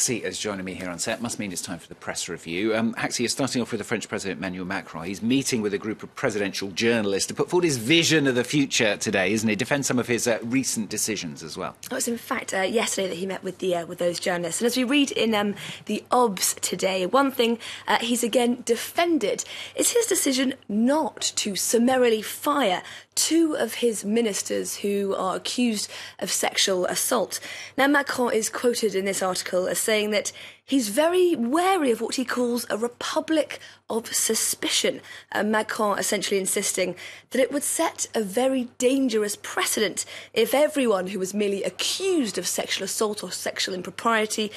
Haxi is joining me here on set. Must mean it's time for the press review. Haxi, you're starting off with the French President Emmanuel Macron. He's meeting with a group of presidential journalists to put forward his vision of the future today, isn't he? Defend some of his recent decisions as well. It was in fact yesterday that he met with those journalists. And as we read in the Obs today, one thing he's again defended is his decision not to summarily fire two of his ministers who are accused of sexual assault. Now, Macron is quoted in this article as saying that he's very wary of what he calls a republic of suspicion. Macron essentially insisting that it would set a very dangerous precedent if everyone who was merely accused of sexual assault or sexual impropriety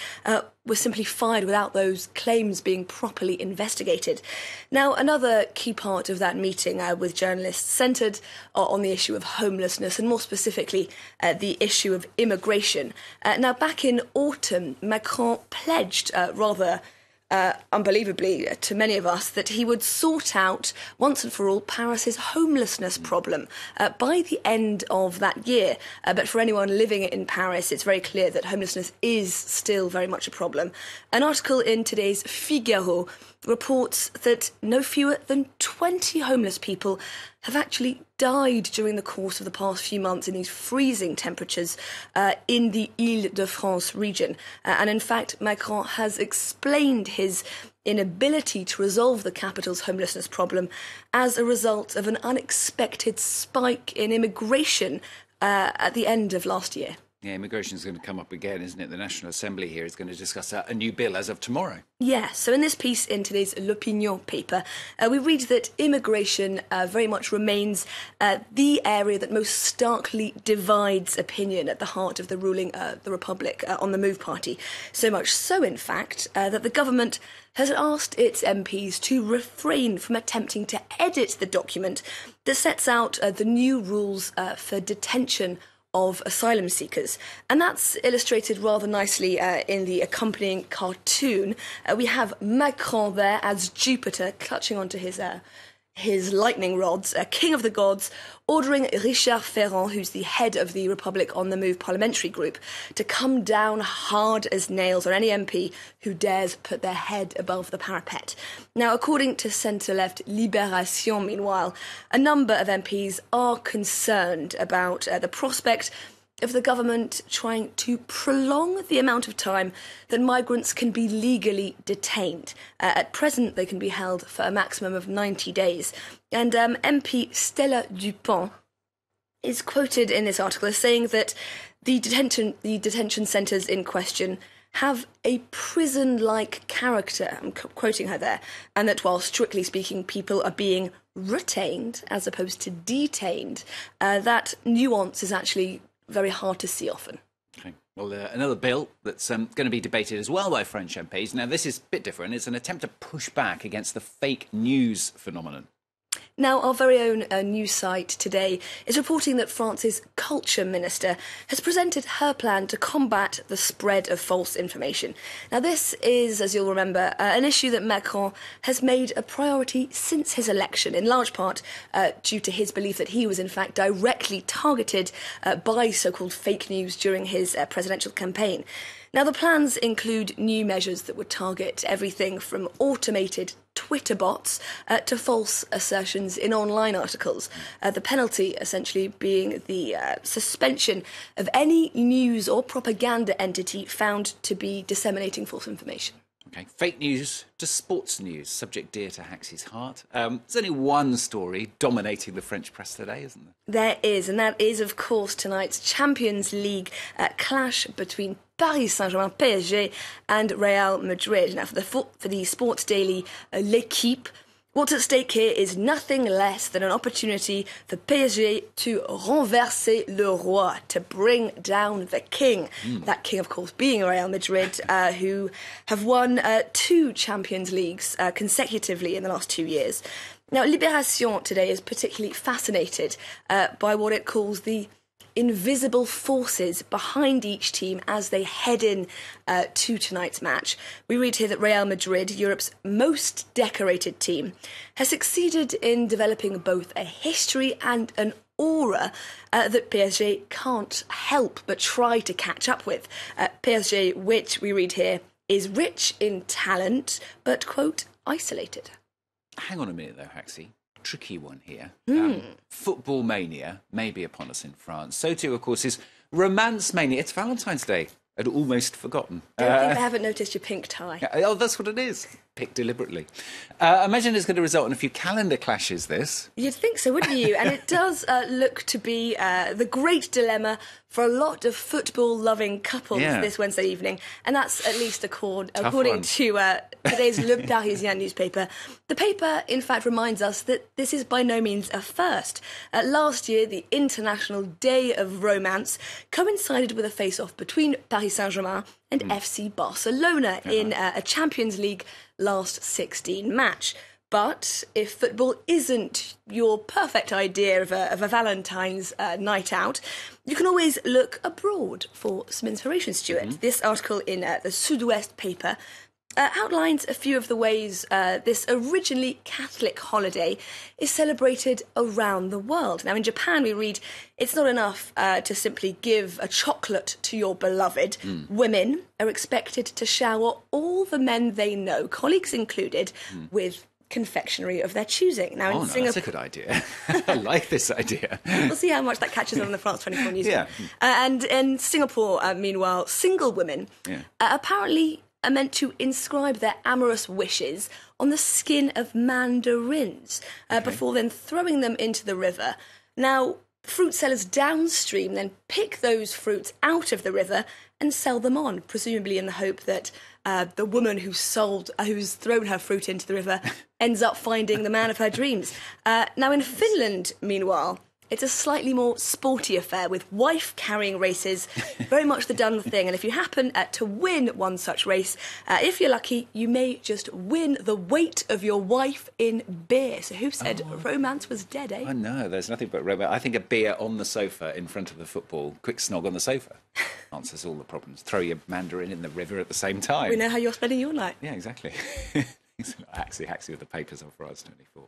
was simply fired without those claims being properly investigated. Now, another key part of that meeting with journalists centred on the issue of homelessness and more specifically the issue of immigration. Now, back in autumn, Macron pledged rather unbelievably to many of us that he would sort out once and for all Paris's homelessness problem by the end of that year. But for anyone living in Paris, it's very clear that homelessness is still very much a problem. An article in today's Figaro reports that no fewer than 20 homeless people have actually died during the course of the past few months in these freezing temperatures in the Île-de-France region. And in fact, Macron has explained his inability to resolve the capital's homelessness problem as a result of an unexpected spike in immigration at the end of last year. Yeah, immigration is going to come up again, isn't it? The National Assembly here is going to discuss a new bill as of tomorrow. Yeah, so in this piece in today's L'Opinion paper, we read that immigration very much remains the area that most starkly divides opinion at the heart of the ruling the Republic on the Move party. So much so, in fact, that the government has asked its MPs to refrain from attempting to edit the document that sets out the new rules for detention of asylum seekers. And that's illustrated rather nicely in the accompanying cartoon. We have Macron there as Jupiter clutching onto his lightning rods, king of the gods, ordering Richard Ferrand, who's the head of the Republic on the Move parliamentary group, to come down hard as nails on any MP who dares put their head above the parapet. Now, according to centre-left Libération, meanwhile, a number of MPs are concerned about the prospect of the government trying to prolong the amount of time that migrants can be legally detained. At present, they can be held for a maximum of 90 days. And MP Stella Dupont is quoted in this article as saying that the detention centres in question have a prison-like character, I'm quoting her there, and that while strictly speaking people are being retained as opposed to detained, that nuance is actually very hard to see often. Okay. Well, another bill that's going to be debated as well by French MPs. Now, this is a bit different. It's an attempt to push back against the fake news phenomenon. Now, our very own news site today is reporting that France's culture minister has presented her plan to combat the spread of false information. Now, this is, as you'll remember, an issue that Macron has made a priority since his election, in large part due to his belief that he was, in fact, directly targeted by so-called fake news during his presidential campaign. Now, the plans include new measures that would target everything from automated Twitter bots to false assertions in online articles. The penalty essentially being the suspension of any news or propaganda entity found to be disseminating false information. Okay, fake news to sports news, subject dear to Haxi's heart. There's only one story dominating the French press today, isn't there? There is, and that is, of course, tonight's Champions League clash between Paris Saint-Germain, PSG, and Real Madrid. Now, for the sports daily L'Équipe, what's at stake here is nothing less than an opportunity for PSG to renverser le roi, to bring down the king. That king, of course, being Real Madrid, who have won 2 Champions Leagues consecutively in the last 2 years. Now, Libération today is particularly fascinated by what it calls the invisible forces behind each team as they head in to tonight's match. We read here that Real Madrid, Europe's most decorated team, has succeeded in developing both a history and an aura that PSG can't help but try to catch up with. PSG, which we read here is rich in talent, but, quote, isolated. Hang on a minute, though, Haxie. Tricky one here. Football mania may be upon us in France. So too, of course, is romance mania. It's Valentine's Day. I'd almost forgotten. Don't think I haven't noticed your pink tie. Oh, that's what it is. Picked deliberately. I imagine it's going to result in a few calendar clashes, this. You'd think so, wouldn't you? And it does look to be the great dilemma for a lot of football-loving couples this Wednesday evening. And that's at least according to today's Le Parisien newspaper. The paper, in fact, reminds us that this is by no means a first. Last year, the International Day of Romance coincided with a face-off between Paris Saint-Germain and FC Barcelona in a Champions League last 16 match. But if football isn't your perfect idea of a Valentine's night out, you can always look abroad for some inspiration, Stuart. This article in the Sud-Ouest paper outlines a few of the ways this originally Catholic holiday is celebrated around the world. Now, in Japan, we read, it's not enough to simply give a chocolate to your beloved. Women are expected to shower all the men they know, colleagues included, with confectionery of their choosing. Now, in Singapore, that's a good idea. I like this idea. We'll see how much that catches on the France 24 news. Yeah. And in Singapore, meanwhile, single women apparently are meant to inscribe their amorous wishes on the skin of mandarins before then throwing them into the river. Now, fruit sellers downstream then pick those fruits out of the river and sell them on, presumably in the hope that the woman who's thrown her fruit into the river ends up finding the man of her dreams. Now, in Finland, meanwhile, it's a slightly more sporty affair with wife-carrying races, very much the done thing. And if you happen to win one such race, if you're lucky, you may just win the weight of your wife in beer. So who said romance was dead, eh? I know, there's nothing but romance. I think a beer on the sofa in front of the football, quick snog on the sofa, answers all the problems. Throw your mandarin in the river at the same time. We know how you're spending your night. Yeah, exactly. Haxie with the papers on France 24.